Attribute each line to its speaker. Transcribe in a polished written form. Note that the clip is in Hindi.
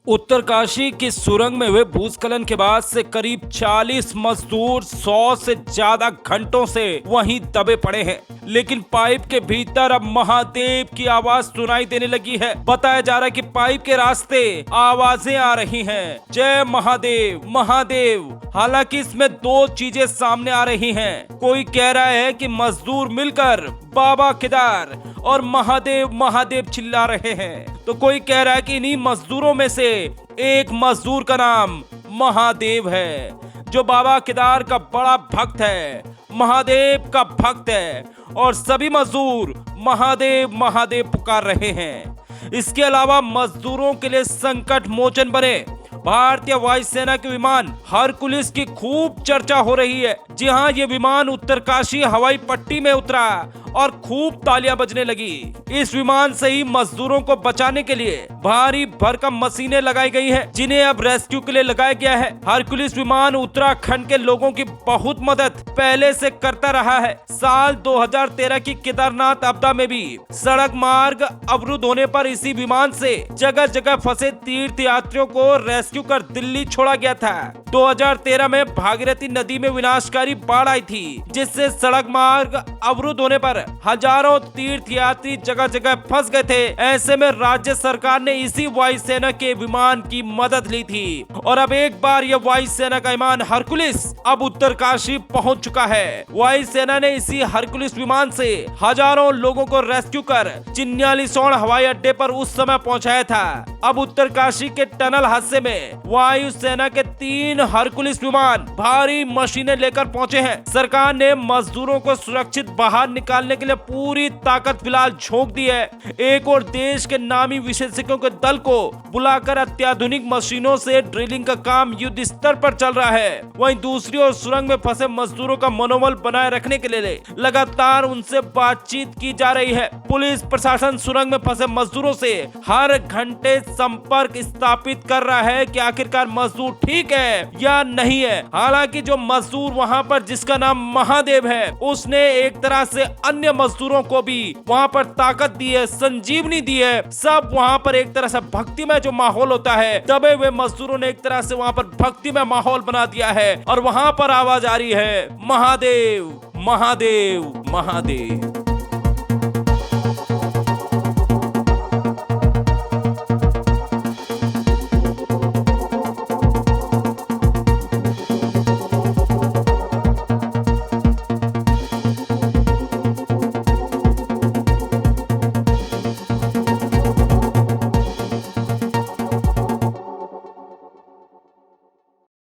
Speaker 1: उत्तरकाशी की सुरंग में हुए भूस्खलन के बाद से करीब 40 मजदूर 100 से ज्यादा घंटों से वहीं दबे पड़े हैं, लेकिन पाइप के भीतर अब महादेव की आवाज सुनाई देने लगी है। बताया जा रहा है कि पाइप के रास्ते आवाजें आ रही हैं, जय महादेव महादेव। हालांकि इसमें दो चीजें सामने आ रही हैं। कोई कह रहा है कि मजदूर मिलकर बाबा केदार और महादेव महादेव चिल्ला रहे हैं, तो कोई कह रहा है कि इन्हीं मजदूरों में से एक मजदूर का नाम महादेव है, जो बाबा केदार का बड़ा भक्त है, महादेव का भक्त है, और सभी मजदूर महादेव महादेव पुकार रहे हैं। इसके अलावा मजदूरों के लिए संकट मोचन बने भारतीय वायुसेना के विमान हरकुलिस की खूब चर्चा हो रही है। जी हां, ये विमान उत्तरकाशी हवाई पट्टी में उतरा और खूब तालियां बजने लगी। इस विमान से ही मजदूरों को बचाने के लिए भारी भरकम मशीनें लगाई गई हैं, जिन्हें अब रेस्क्यू के लिए लगाया गया है। हरकुलिस विमान उत्तराखंड के लोगों की बहुत मदद पहले से करता रहा है। साल 2013 की केदारनाथ आपदा में भी सड़क मार्ग अवरुद्ध होने पर इसी विमान से जगह जगह फंसे तीर्थ यात्रियों को रेस्क्यू कर दिल्ली छोड़ा गया था। 2013 में भागीरथी नदी में विनाशकारी बाढ़ आई थी, जिससे सड़क मार्ग अवरुद्ध होने पर हजारों तीर्थ यात्री जगह जगह फंस गए थे। ऐसे में राज्य सरकार ने इसी वायुसेना के विमान की मदद ली थी और अब एक बार यह वायुसेना का विमान हरकुलिस अब उत्तरकाशी पहुंच चुका है। वायुसेना ने इसी हरकुलिस विमान से हजारों लोगों को रेस्क्यू कर चिन्यालीसौड़ हवाई अड्डे पर उस समय पहुंचाया था। अब उत्तरकाशी के टनल हादसे में वायुसेना के 3 हरकुलिस विमान भारी मशीनें लेकर पहुंचे हैं। सरकार ने मजदूरों को सुरक्षित बाहर निकालने के लिए पूरी ताकत फिलहाल झोंक दी है। एक और देश के नामी विशेषज्ञों के दल को बुलाकर अत्याधुनिक मशीनों से ड्रिलिंग का काम युद्ध स्तर पर चल रहा है। वहीं दूसरी ओर सुरंग में फंसे मजदूरों का मनोबल बनाए रखने के लिए लगातार उनसे बातचीत की जा रही है। पुलिस प्रशासन सुरंग में फंसे मजदूरों से हर घंटे संपर्क स्थापित कर रहा है कि आखिरकार मजदूर ठीक है या नहीं है। हालांकि जो मजदूर वहां पर जिसका नाम महादेव है, उसने एक तरह से अन्य मजदूरों को भी वहां पर ताकत दी है, संजीवनी दी है। सब वहां पर एक तरह से भक्तिमय जो माहौल होता है, दबे हुए मजदूरों ने एक तरह से वहां पर भक्तिमय माहौल बना दिया है और वहां पर आवाज आ रही है, महादेव महादेव महादेव।